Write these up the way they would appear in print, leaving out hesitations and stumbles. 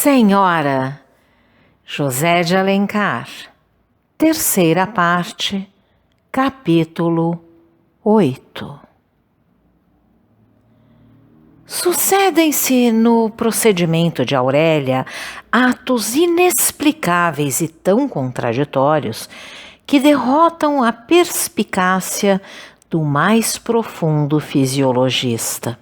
Senhora, José de Alencar, terceira parte, capítulo 8. Sucedem-se no procedimento de Aurélia atos inexplicáveis e tão contraditórios que derrotam a perspicácia do mais profundo fisiologista.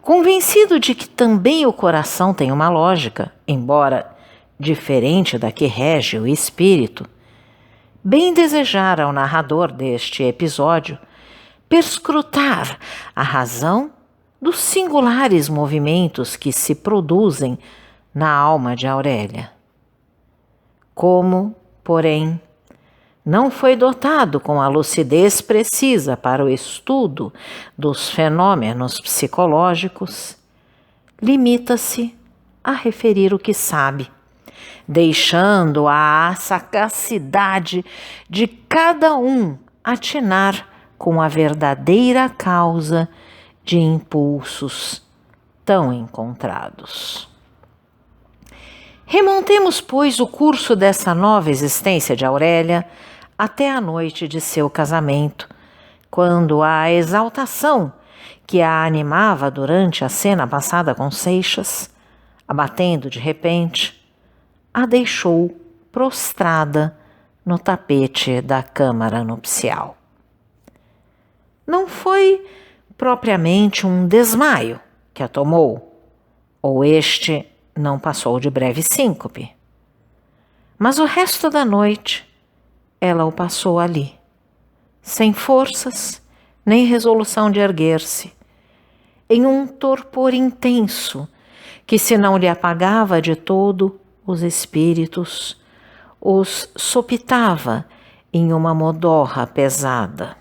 Convencido de que também o coração tem uma lógica, embora diferente da que rege o espírito, bem desejara ao narrador deste episódio perscrutar a razão dos singulares movimentos que se produzem na alma de Aurélia. Como, porém, não foi dotado com a lucidez precisa para o estudo dos fenômenos psicológicos, limita-se a referir o que sabe, deixando à sagacidade de cada um atinar com a verdadeira causa de impulsos tão encontrados. Remontemos, pois, o curso dessa nova existência de Aurélia até a noite de seu casamento, quando a exaltação que a animava durante a cena passada com Seixas, abatendo de repente, a deixou prostrada no tapete da câmara nupcial. Não foi propriamente um desmaio que a tomou, ou este não passou de breve síncope, mas o resto da noite ela o passou ali, sem forças nem resolução de erguer-se, em um torpor intenso que, se não lhe apagava de todo os espíritos, os sopitava em uma modorra pesada.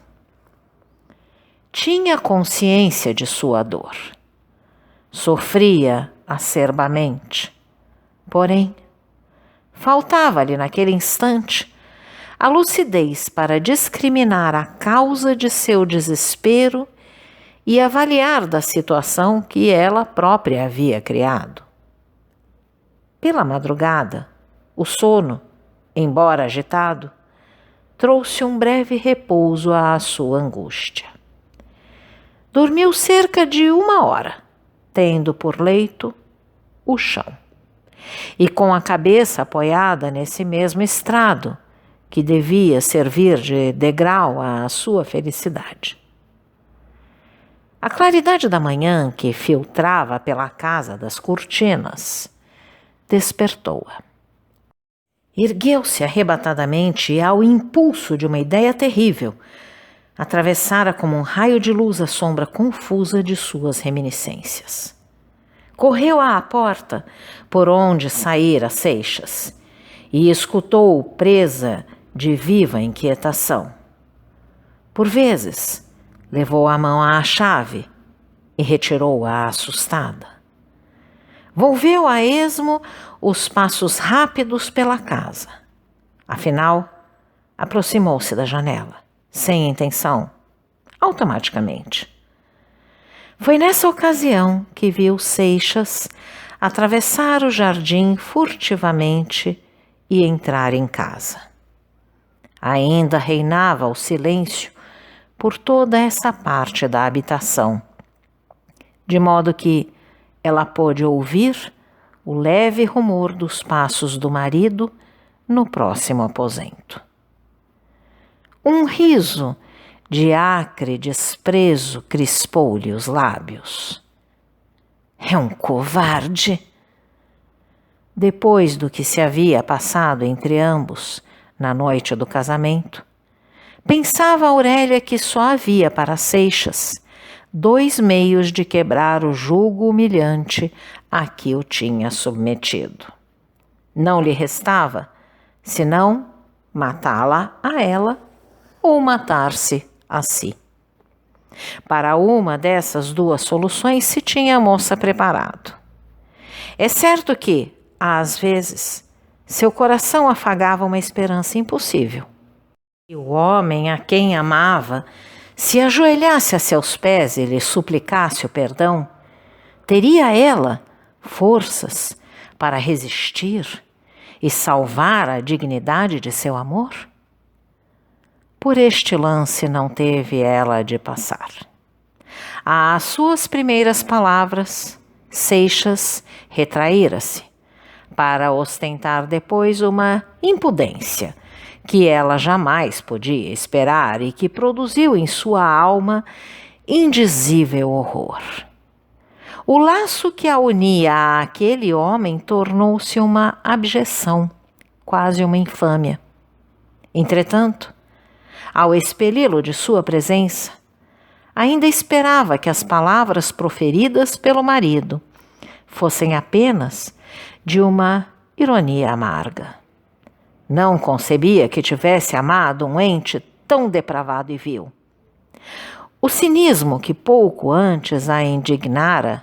Tinha consciência de sua dor, sofria acerbamente, porém, faltava-lhe naquele instante a lucidez para discriminar a causa de seu desespero e avaliar da situação que ela própria havia criado. Pela madrugada, o sono, embora agitado, trouxe um breve repouso à sua angústia. Dormiu cerca de 1 hora, tendo por leito o chão, e com a cabeça apoiada nesse mesmo estrado, que devia servir de degrau à sua felicidade. A claridade da manhã que filtrava pela casa das cortinas despertou-a. Ergueu-se arrebatadamente e, ao impulso de uma ideia terrível, atravessara como um raio de luz a sombra confusa de suas reminiscências. Correu à porta por onde saíra Seixas e escutou presa de viva inquietação. Por vezes, levou a mão à chave e retirou-a assustada. Volveu a esmo os passos rápidos pela casa. Afinal, aproximou-se da janela, sem intenção, automaticamente. Foi nessa ocasião que viu Seixas atravessar o jardim furtivamente e entrar em casa. Ainda reinava o silêncio por toda essa parte da habitação, de modo que ela pôde ouvir o leve rumor dos passos do marido no próximo aposento. Um riso de acre desprezo crispou-lhe os lábios. É um covarde! Depois do que se havia passado entre ambos na noite do casamento, pensava Aurélia que só havia para Seixas 2 meios de quebrar o jugo humilhante a que o tinha submetido. Não lhe restava, senão matá-la a ela ou matar-se a si. Para uma dessas 2 soluções se tinha a moça preparado. É certo que, às vezes, seu coração afagava uma esperança impossível. E o homem a quem amava, se ajoelhasse a seus pés e lhe suplicasse o perdão, teria ela forças para resistir e salvar a dignidade de seu amor? Por este lance não teve ela de passar. Às suas primeiras palavras, Seixas retraíra-se, para ostentar depois uma impudência que ela jamais podia esperar e que produziu em sua alma indizível horror. O laço que a unia àquele homem tornou-se uma abjeção, quase uma infâmia. Entretanto, ao expeli-lo de sua presença, ainda esperava que as palavras proferidas pelo marido fossem apenas de uma ironia amarga. Não concebia que tivesse amado um ente tão depravado e vil. O cinismo que pouco antes a indignara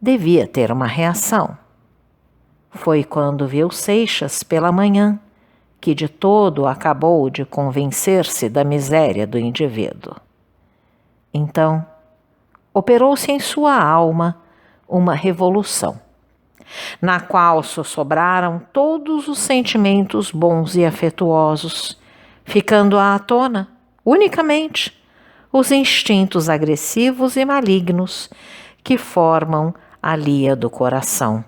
devia ter uma reação. Foi quando viu Seixas pela manhã que de todo acabou de convencer-se da miséria do indivíduo. Então, operou-se em sua alma uma revolução, na qual sobraram todos os sentimentos bons e afetuosos, ficando à tona, unicamente, os instintos agressivos e malignos que formam a lia do coração.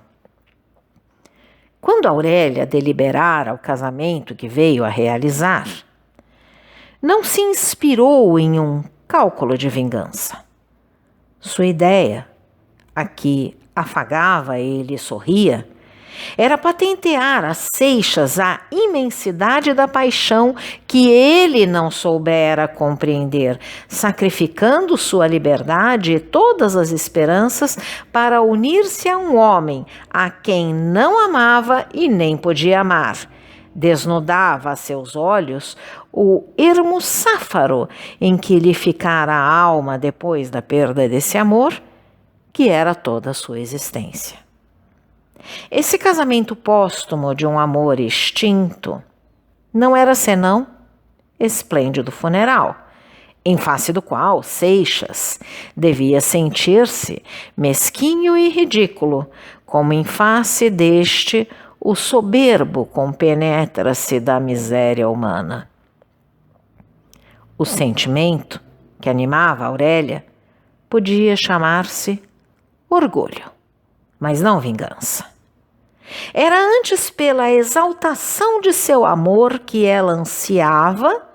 Quando Aurélia deliberara o casamento que veio a realizar, não se inspirou em um cálculo de vingança. Sua ideia, a que afagava e lhe sorria, era patentear a Seixas a imensidade da paixão que ele não soubera compreender, sacrificando sua liberdade e todas as esperanças para unir-se a um homem a quem não amava e nem podia amar. Desnudava a seus olhos o ermo sáfaro em que lhe ficara a alma depois da perda desse amor, que era toda a sua existência. Esse casamento póstumo de um amor extinto não era senão esplêndido funeral, em face do qual Seixas devia sentir-se mesquinho e ridículo, como em face deste o soberbo compenetra-se da miséria humana. O sentimento que animava Aurélia podia chamar-se orgulho, mas não vingança. Era antes pela exaltação de seu amor que ela ansiava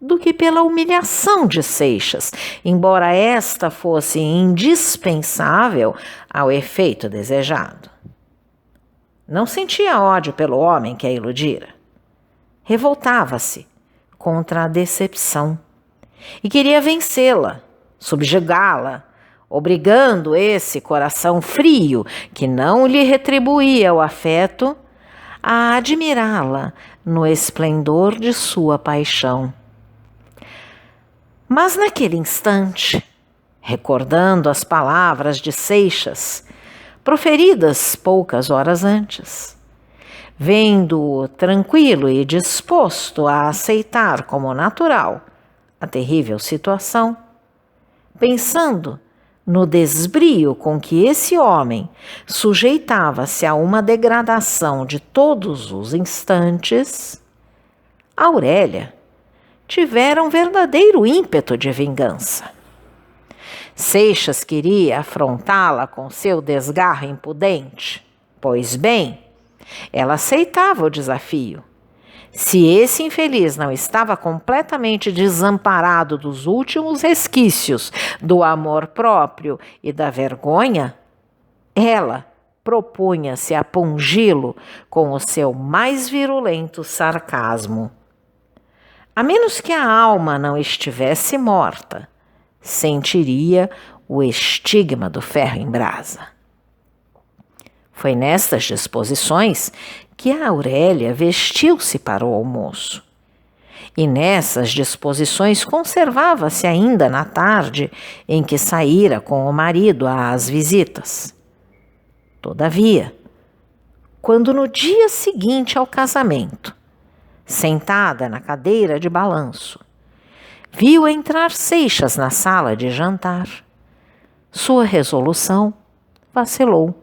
do que pela humilhação de Seixas, embora esta fosse indispensável ao efeito desejado. Não sentia ódio pelo homem que a iludira. Revoltava-se contra a decepção e queria vencê-la, subjugá-la, obrigando esse coração frio, que não lhe retribuía o afeto, a admirá-la no esplendor de sua paixão. Mas naquele instante, recordando as palavras de Seixas, proferidas poucas horas antes, vendo-o tranquilo e disposto a aceitar como natural a terrível situação, pensando no desbrio com que esse homem sujeitava-se a uma degradação de todos os instantes, Aurélia tivera um verdadeiro ímpeto de vingança. Seixas queria afrontá-la com seu desgarro impudente. Pois bem, ela aceitava o desafio. Se esse infeliz não estava completamente desamparado dos últimos resquícios do amor próprio e da vergonha, ela propunha-se a pungi-lo com o seu mais virulento sarcasmo. A menos que a alma não estivesse morta, sentiria o estigma do ferro em brasa. Foi nestas disposições que a Aurélia vestiu-se para o almoço. E nessas disposições conservava-se ainda na tarde em que saíra com o marido às visitas. Todavia, quando no dia seguinte ao casamento, sentada na cadeira de balanço, viu entrar Seixas na sala de jantar, sua resolução vacilou.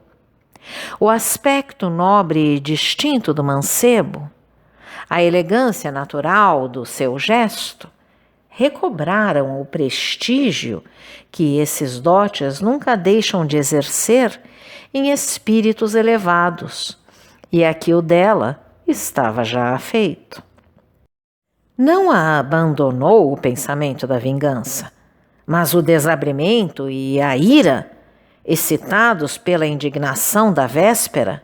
O aspecto nobre e distinto do mancebo, a elegância natural do seu gesto, recobraram o prestígio que esses dotes nunca deixam de exercer em espíritos elevados, e aqui o dela estava já afeito. Não a abandonou o pensamento da vingança, mas o desabrimento e a ira, excitados pela indignação da véspera,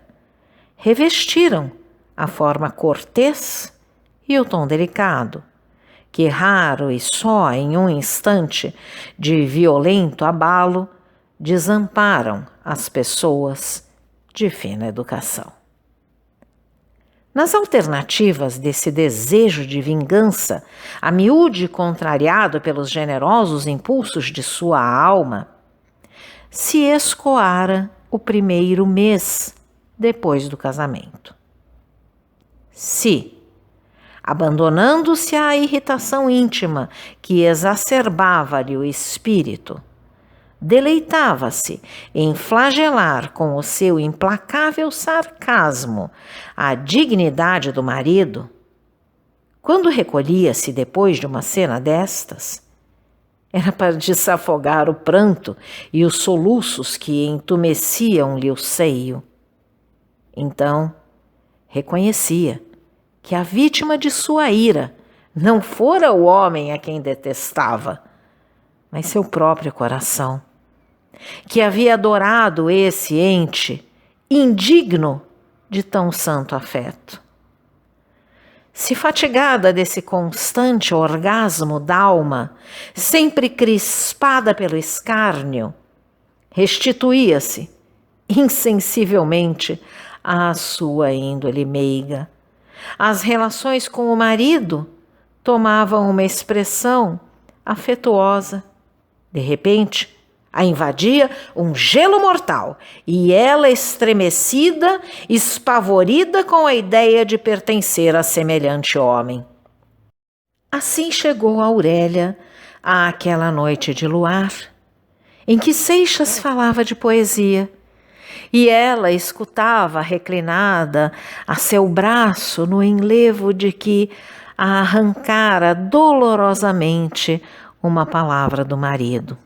revestiram a forma cortês e o tom delicado, que raro e só em um instante de violento abalo desamparam as pessoas de fina educação. Nas alternativas desse desejo de vingança, a miúde contrariado pelos generosos impulsos de sua alma, se escoara o primeiro mês depois do casamento. Se, abandonando-se à irritação íntima que exacerbava-lhe o espírito, deleitava-se em flagelar com o seu implacável sarcasmo a dignidade do marido, quando recolhia-se depois de uma cena destas, era para desafogar o pranto e os soluços que entumeciam-lhe o seio. Então, reconhecia que a vítima de sua ira não fora o homem a quem detestava, mas seu próprio coração, que havia adorado esse ente indigno de tão santo afeto. Se fatigada desse constante orgasmo d'alma, sempre crispada pelo escárnio, restituía-se insensivelmente à sua índole meiga. As relações com o marido tomavam uma expressão afetuosa. De repente, a invadia um gelo mortal e ela, estremecida, espavorida com a ideia de pertencer a semelhante homem. Assim chegou Aurélia àquela noite de luar, em que Seixas falava de poesia, e ela escutava reclinada a seu braço no enlevo de que a arrancara dolorosamente uma palavra do marido.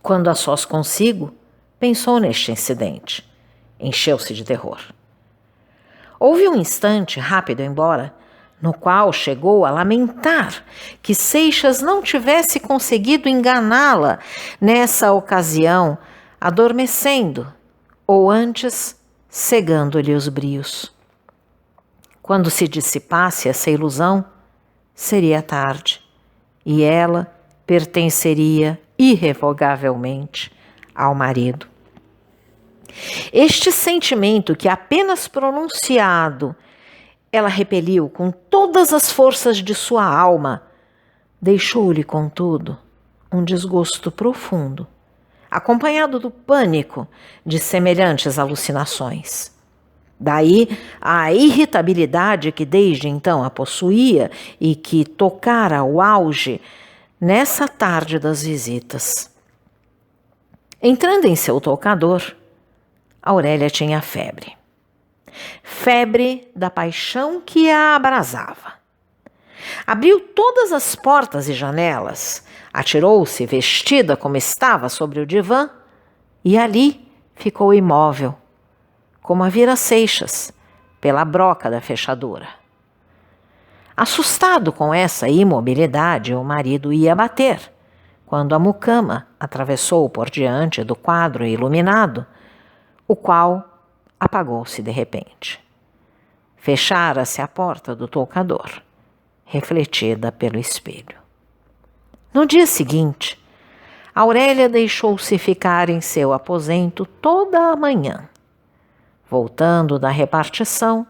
Quando a sós consigo, pensou neste incidente. Encheu-se de terror. Houve um instante, rápido embora, no qual chegou a lamentar que Seixas não tivesse conseguido enganá-la nessa ocasião, adormecendo, ou antes, cegando-lhe os brios. Quando se dissipasse essa ilusão, seria tarde, e ela pertenceria irrevogavelmente ao marido. Este sentimento que apenas pronunciado ela repeliu com todas as forças de sua alma, deixou-lhe, contudo, um desgosto profundo, acompanhado do pânico de semelhantes alucinações. Daí a irritabilidade que desde então a possuía e que tocara o auge nessa tarde das visitas. Entrando em seu toucador, Aurélia tinha febre. Febre da paixão que a abrasava. Abriu todas as portas e janelas, atirou-se vestida como estava sobre o divã e ali ficou imóvel, como a vira Seixas, pela broca da fechadura. Assustado com essa imobilidade, o marido ia bater, quando a mucama atravessou por diante do quadro iluminado, o qual apagou-se de repente. Fechara-se a porta do toucador, refletida pelo espelho. No dia seguinte, Aurélia deixou-se ficar em seu aposento toda a manhã. Voltando da repartição,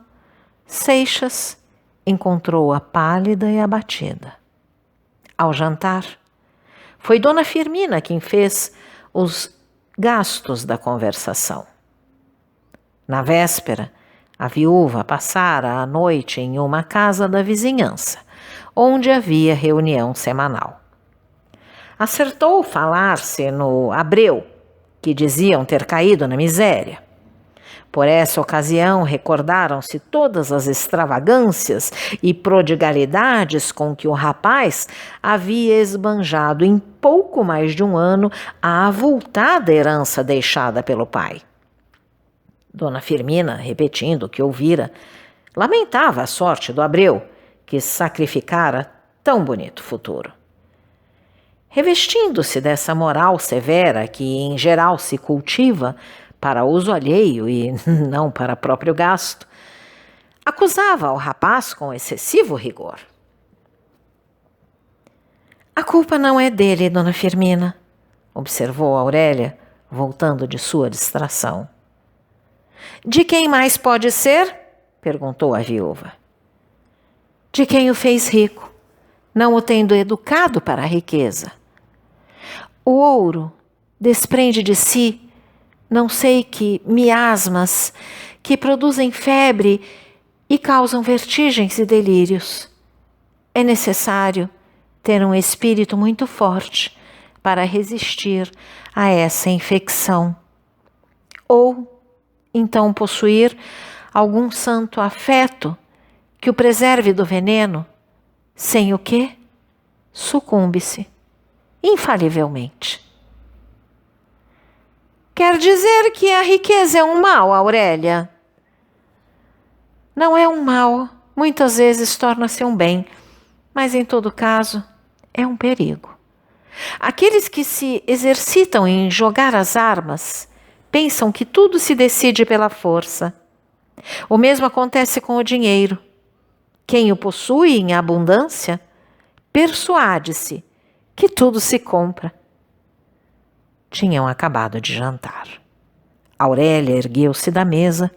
Seixas encontrou-a pálida e abatida. Ao jantar, foi Dona Firmina quem fez os gastos da conversação. Na véspera, a viúva passara a noite em uma casa da vizinhança, onde havia reunião semanal. Acertou falar-se no Abreu, que diziam ter caído na miséria. Por essa ocasião, recordaram-se todas as extravagâncias e prodigalidades com que o rapaz havia esbanjado em pouco mais de um ano a avultada herança deixada pelo pai. Dona Firmina, repetindo o que ouvira, lamentava a sorte do Abreu, que sacrificara tão bonito futuro. Revestindo-se dessa moral severa que em geral se cultiva para uso alheio e não para próprio gasto, acusava o rapaz com excessivo rigor. A culpa não é dele, Dona Firmina, observou Aurélia, voltando de sua distração. De quem mais pode ser? Perguntou a viúva. De quem o fez rico, não o tendo educado para a riqueza. O ouro desprende de si não sei que miasmas que produzem febre e causam vertigens e delírios. É necessário ter um espírito muito forte para resistir a essa infecção. Ou, então, possuir algum santo afeto que o preserve do veneno, sem o que sucumbe-se, infalivelmente. Quer dizer que a riqueza é um mal, Aurélia? Não é um mal, muitas vezes torna-se um bem, mas em todo caso é um perigo. Aqueles que se exercitam em jogar as armas pensam que tudo se decide pela força. O mesmo acontece com o dinheiro. Quem o possui em abundância persuade-se que tudo se compra. Tinham acabado de jantar. Aurélia ergueu-se da mesa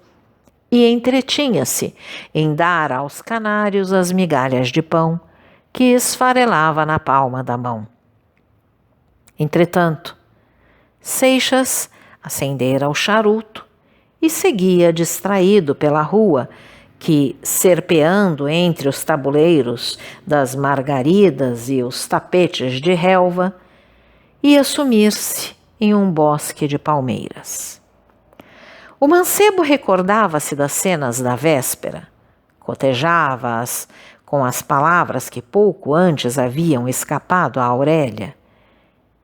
e entretinha-se em dar aos canários as migalhas de pão que esfarelava na palma da mão. Entretanto, Seixas acendera o charuto e seguia distraído pela rua que, serpeando entre os tabuleiros das margaridas e os tapetes de relva, ia sumir-se em um bosque de palmeiras. O mancebo recordava-se das cenas da véspera, cotejava-as com as palavras que pouco antes haviam escapado a Aurélia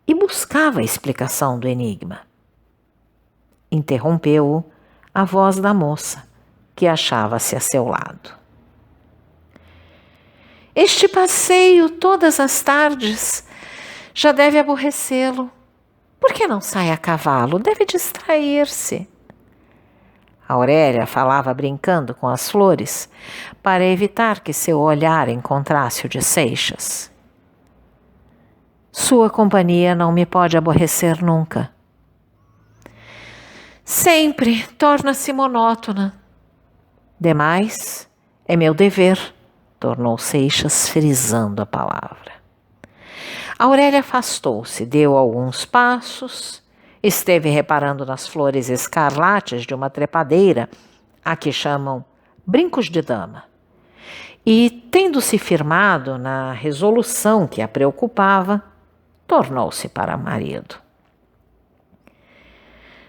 e buscava a explicação do enigma. Interrompeu-o a voz da moça, que achava-se a seu lado. Este passeio todas as tardes já deve aborrecê-lo. Por que não sai a cavalo? Deve distrair-se. Aurélia falava brincando com as flores para evitar que seu olhar encontrasse o de Seixas. Sua companhia não me pode aborrecer nunca. Sempre torna-se monótona. Demais, é meu dever, tornou Seixas, frisando a palavra. Aurélia afastou-se, deu alguns passos, esteve reparando nas flores escarlates de uma trepadeira, a que chamam brincos de dama, e, tendo-se firmado na resolução que a preocupava, tornou-se para o marido.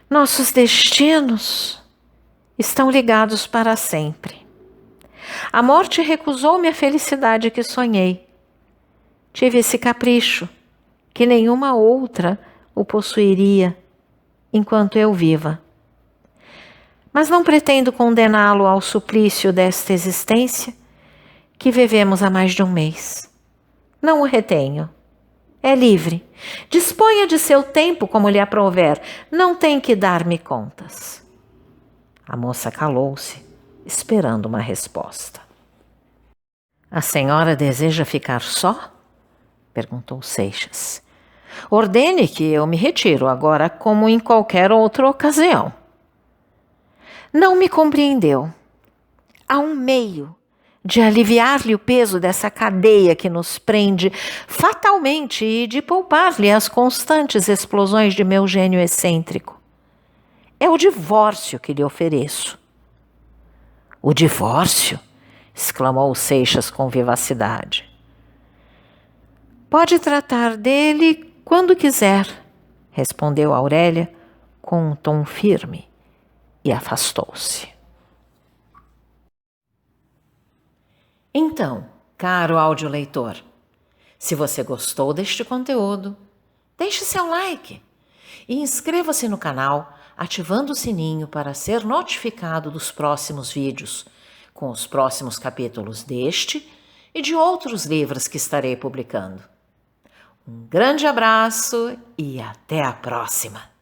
Nossos destinos estão ligados para sempre. A morte recusou-me a felicidade que sonhei. Tive esse capricho, que nenhuma outra o possuiria enquanto eu viva. Mas não pretendo condená-lo ao suplício desta existência que vivemos há mais de um mês. Não o retenho. É livre. Disponha de seu tempo como lhe aprouver. Não tem que dar-me contas. A moça calou-se, esperando uma resposta. A senhora deseja ficar só? Perguntou Seixas. Ordene que eu me retiro agora como em qualquer outra ocasião. Não me compreendeu. Há um meio de aliviar-lhe o peso dessa cadeia que nos prende fatalmente e de poupar-lhe as constantes explosões de meu gênio excêntrico. É o divórcio que lhe ofereço. O divórcio? Exclamou Seixas com vivacidade. Pode tratar dele quando quiser, respondeu Aurélia com um tom firme e afastou-se. Então, caro audioleitor, se você gostou deste conteúdo, deixe seu like e inscreva-se no canal ativando o sininho para ser notificado dos próximos vídeos, com os próximos capítulos deste e de outros livros que estarei publicando. Um grande abraço e até a próxima!